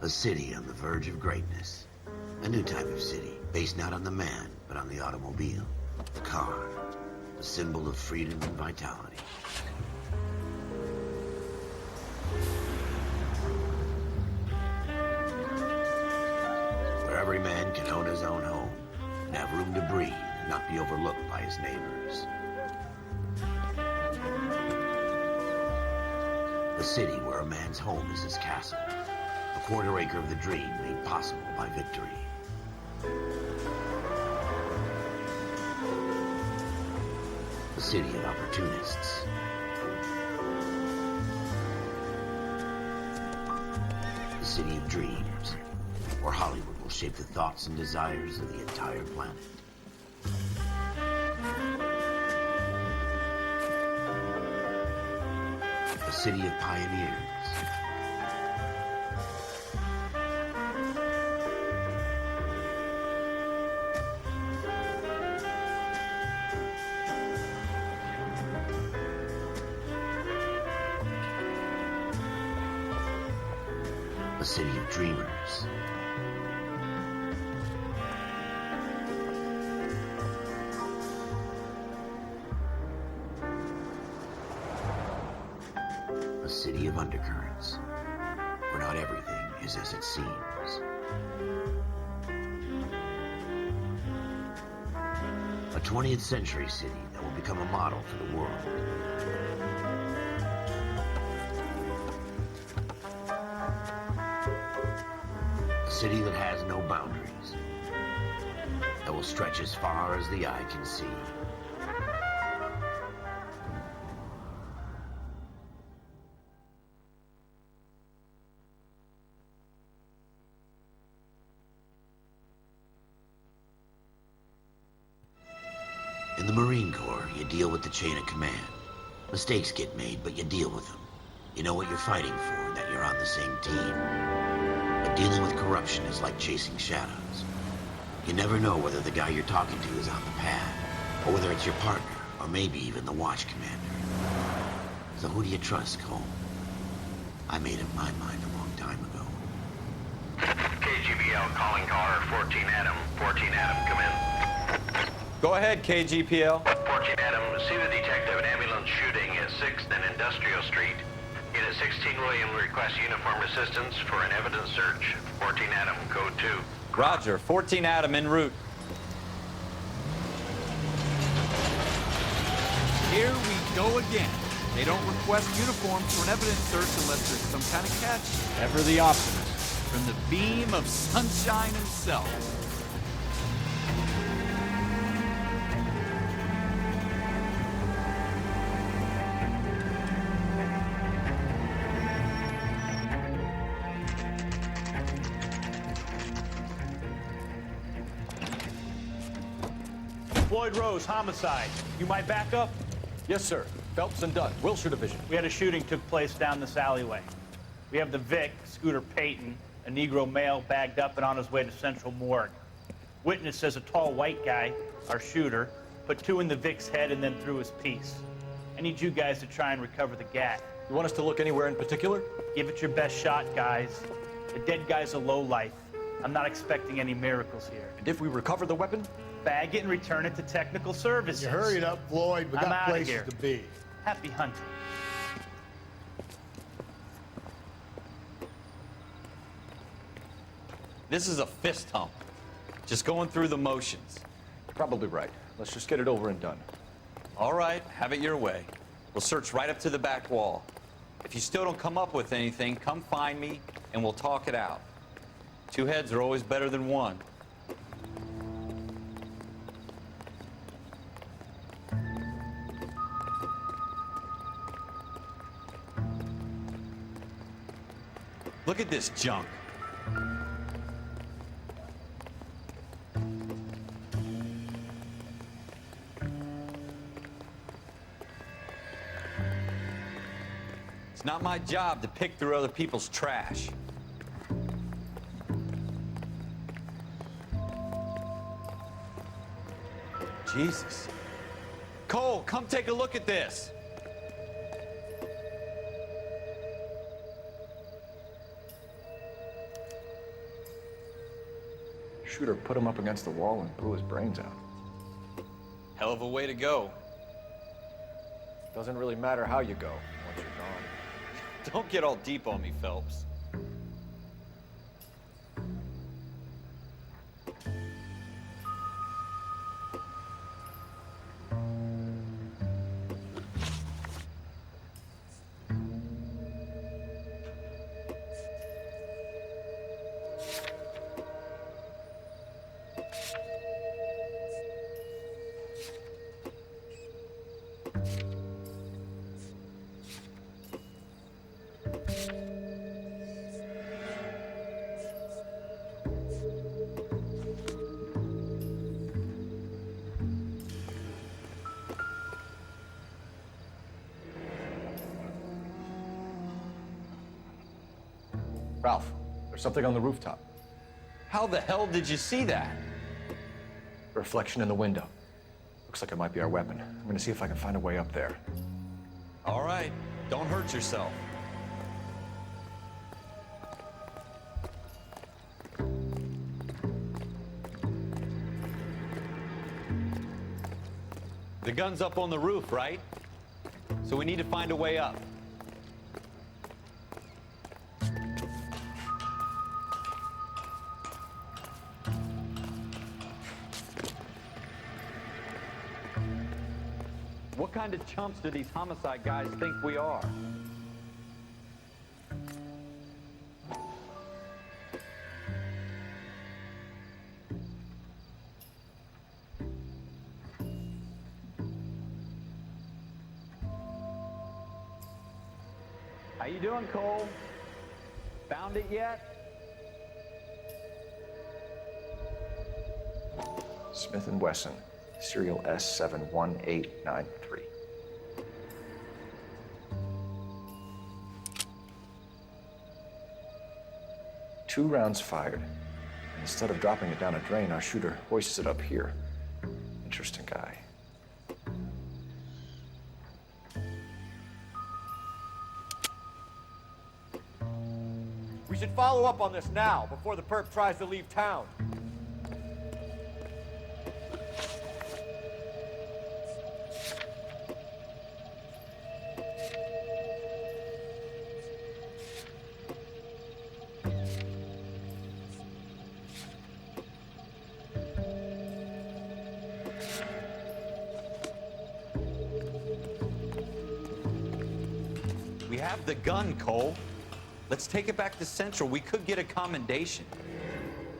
A city on the verge of greatness. A new type of city, based not on the man, but on the automobile. The car. The symbol of freedom and vitality. Where every man can own his own home, and have room to breathe, and not be overlooked by his neighbors. A city where a man's home is his castle. A quarter acre of the dream made possible by victory. A city of opportunists. A city of dreams, where Hollywood will shape the thoughts and desires of the entire planet. A city of pioneers. A city of dreamers. A city of undercurrents, where not everything is as it seems. A 20th century city that will become a model for the world. A city that has no boundaries, that will stretch as far as the eye can see. In the Marine Corps, you deal with the chain of command. Mistakes get made, but you deal with them. You know what you're fighting for, that you're on the same team. But dealing with corruption is like chasing shadows. You never know whether the guy you're talking to is on the pad, or whether it's your partner, or maybe even the watch commander. So who do you trust, Cole? I made up my mind a long time ago. KGBL calling car 14 Adam. 14 Adam, come in. Go ahead, KGPL. 14 Adam, see the detective an ambulance shooting at 6th and Industrial Street. Unit 16 William requests uniform assistance for an evidence search. 14 Adam, code 2. Roger, 14 Adam en route. Here we go again. They don't request uniforms for an evidence search unless there's some kind of catch. Ever the optimist, from the beam of sunshine himself. Floyd Rose, homicide. You might back up? Yes, sir. Phelps and Dunn, Wilshire Division. We had a shooting took place down this alleyway. We have the Vic, Scooter Payton, a Negro male bagged up and on his way to Central Morgue. Witness says a tall white guy, our shooter, put 2 in the Vic's head and then threw his piece. I need you guys to try and recover the gat. You want us to look anywhere in particular? Give it your best shot, guys. The dead guy's a lowlife. I'm not expecting any miracles here. And if we recover the weapon? Bag it and return it to technical services. You hurried up, Floyd. We I'm got outta places here. to be. Happy hunting. This is a fist hump. Just going through the motions. You're probably right. Let's just get it over and done. All right, have it your way. We'll search right up to the back wall. If you still don't come up with anything, come find me and we'll talk it out. 2 heads are always better than 1. Look at this junk. It's not my job to pick through other people's trash. Jesus. Cole, come take a look at this. Shooter put him up against the wall and blew his brains out. Hell of a way to go. Doesn't really matter how you go once you're gone. Don't get all deep on me, Phelps. Ralph, there's something on the rooftop. How the hell did you see that? Reflection in the window. Looks like it might be our weapon. I'm gonna see if I can find a way up there. All right, don't hurt yourself. The gun's up on the roof, right? So we need to find a way up. What kind of chumps do these homicide guys think we are? How you doing, Cole? Found it yet? Smith & Wesson, serial S71893. 2 rounds fired. And instead of dropping it down a drain, our shooter hoists it up here. Interesting guy. We should follow up on this now, before the perp tries to leave town. We have the gun, Cole. Let's take it back to Central. We could get a commendation.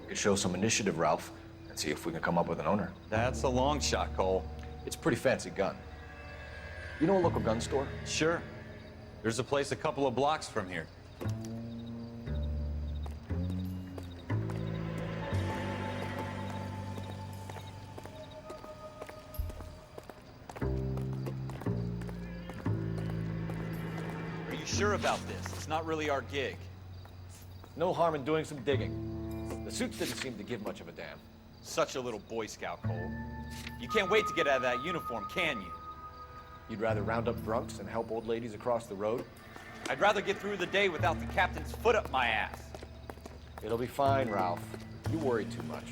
We could show some initiative, Ralph, and see if we can come up with an owner. That's a long shot, Cole. It's a pretty fancy gun. You know a local gun store? Sure. There's a place a couple of blocks from here. Are you sure about this? It's not really our gig. No harm in doing some digging. The suits didn't seem to give much of a damn. Such a little Boy Scout, Cole. You can't wait to get out of that uniform, can you? You'd rather round up drunks and help old ladies across the road? I'd rather get through the day without the captain's foot up my ass. It'll be fine, Ralph. You worry too much.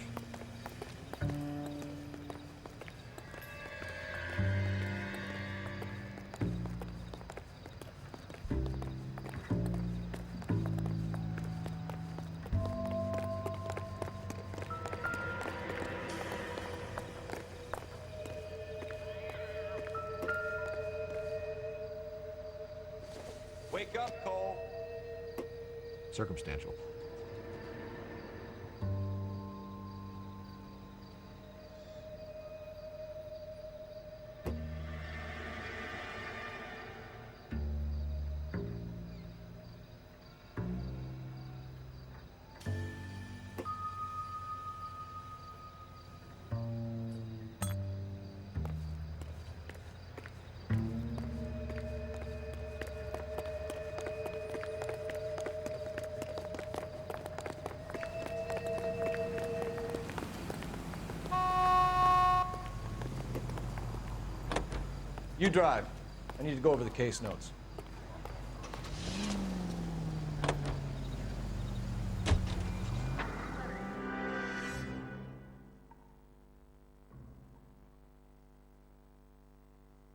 Wake up, Cole. Circumstantial. You drive. I need to go over the case notes.